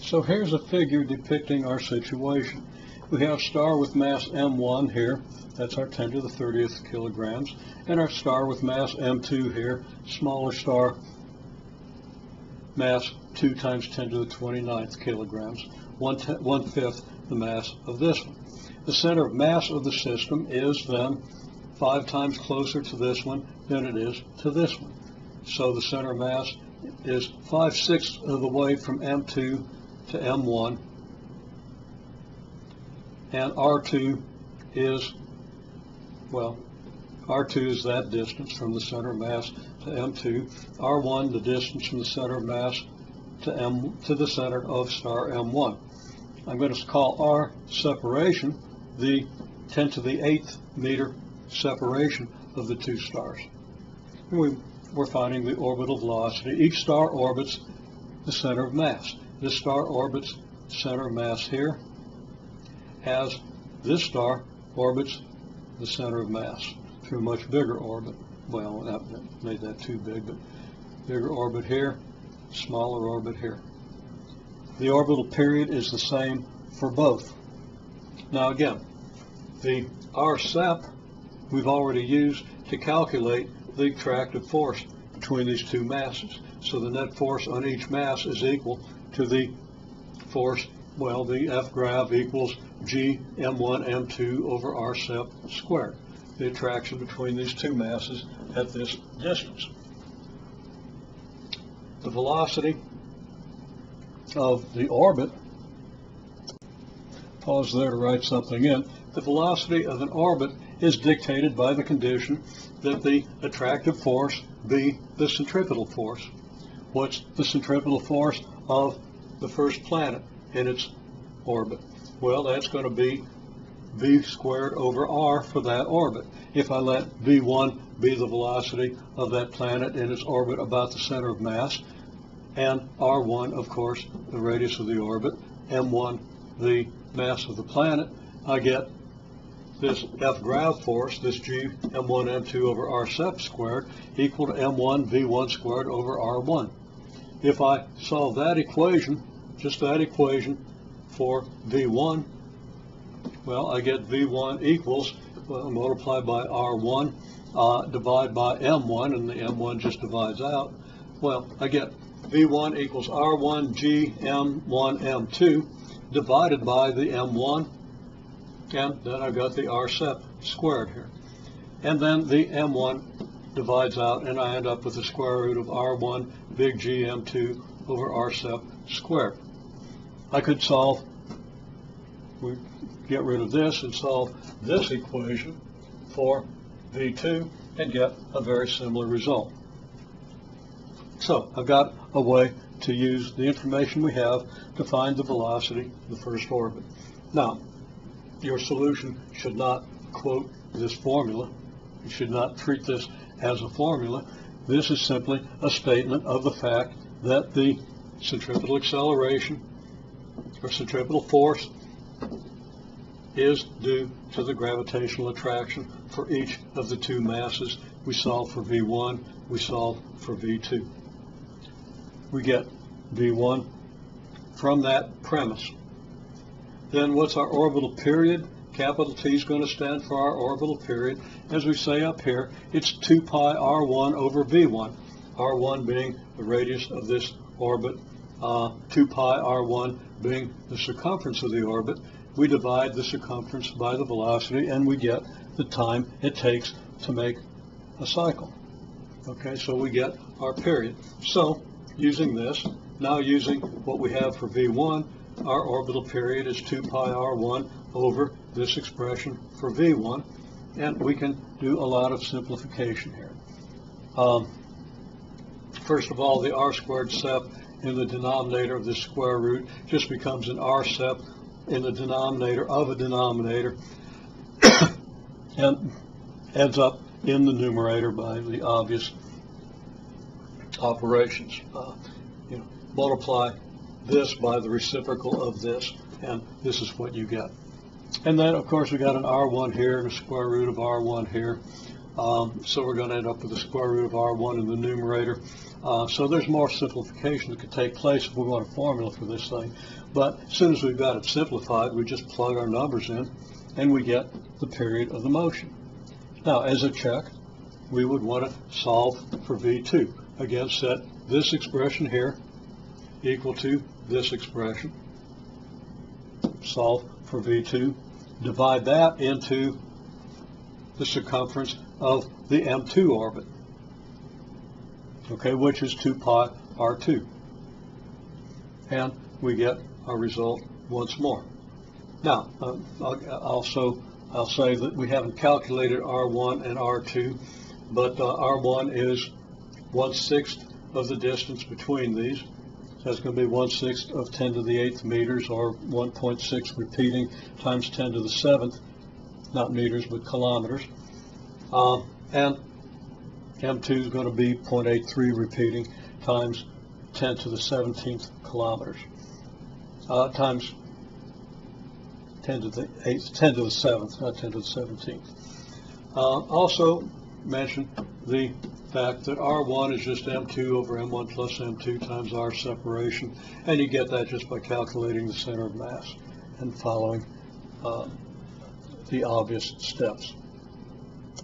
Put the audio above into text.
So here's a figure depicting our situation. We have a star with mass m1 here, that's our 10 to the 30th kilograms, and our star with mass m2 here, smaller star, mass 2 times 10 to the 29th kilograms, 1/5 the mass of this one. The center of mass of the system is then 5 times closer to this one than it is to this one. So the center of mass is 5/6 of the way from m2 to m1, and R2 is, well, R2 is that distance from the center of mass to m2, R1 the distance from the center of mass to the center of star m1. I'm going to call R separation the 10 to the 8th meter separation of the two stars. We're finding the orbital velocity. Each star orbits the center of mass. This star orbits center of mass here, as this star orbits the center of mass through a much bigger orbit. Well, that made that too big, but bigger orbit here, smaller orbit here. The orbital period is the same for both. Now again, the R-sep we've already used to calculate the attractive force between these two masses. So the net force on each mass is equal to the force, well, the F grav equals G m1 m2 over R-sep squared, the attraction between these two masses at this distance. The velocity of the orbit, pause there to write something in, the velocity of an orbit is dictated by the condition that the attractive force be the centripetal force. What's the centripetal force of the first planet in its orbit? Well, that's going to be v squared over r for that orbit. If I let v1 be the velocity of that planet in its orbit about the center of mass, and r1, of course, the radius of the orbit, m1, the mass of the planet, I get this F grav force, this G m1 m2 over R-sep squared, equal to m1 v1 squared over r1. If I solve that equation, just that equation for v1, well, I get v1 equals, well, multiply by r1, divide by m1, and the m1 just divides out. Well, I get v1 equals r1 g m1 m2 divided by the m1, and then I've got the R-sep squared here. And then the m1 divides out, and I end up with the square root of r1 big G m2 over R-sep squared. I could solve, we get rid of this and solve this equation for v2 and get a very similar result. So I've got a way to use the information we have to find the velocity of the first orbit. Now, your solution should not quote this formula. You should not treat this as a formula. This is simply a statement of the fact that the centripetal acceleration or centripetal force is due to the gravitational attraction for each of the two masses. We solve for v1, we solve for v2. We get v1 from that premise. Then what's our orbital period? Capital T is going to stand for our orbital period. As we say up here, it's 2 pi r1 over v1. r1 being the radius of this orbit, 2 pi r1 being the circumference of the orbit. We divide the circumference by the velocity, and we get the time it takes to make a cycle. Okay, so we get our period. So using this, now using what we have for v1, our orbital period is 2 pi r1 over this expression for v1, and we can do a lot of simplification here. First of all, the r squared sep in the denominator of this square root just becomes an r sep in the denominator of a denominator and ends up in the numerator by the obvious operations. Multiply this by the reciprocal of this, and this is what you get. And then, of course, we got an r1 here and a square root of r1 here. So we're going to end up with the square root of R1 in the numerator. So there's more simplification that could take place if we want a formula for this thing. But as soon as we've got it simplified, we just plug our numbers in and we get the period of the motion. Now, as a check, we would want to solve for V2. Again, set this expression here equal to this expression. Solve for V2. Divide that into the circumference of the M2 orbit, okay, which is 2 pi R2. And we get our result once more. Now, I'll say that we haven't calculated R1 and R2, but R1 is 1/6 of the distance between these. So that's going to be 1/6 of 10 to the 8th meters, or 1.6 repeating times 10 to the 7th, not meters, but kilometers. And M2 is going to be 0.83 repeating times 10 to the 17th kilometers, times 10 to the 8th, 10 to the 7th, not 10 to the 17th. Also mention the fact that R1 is just M2 over M1 plus M2 times R separation, and you get that just by calculating the center of mass and following the obvious steps.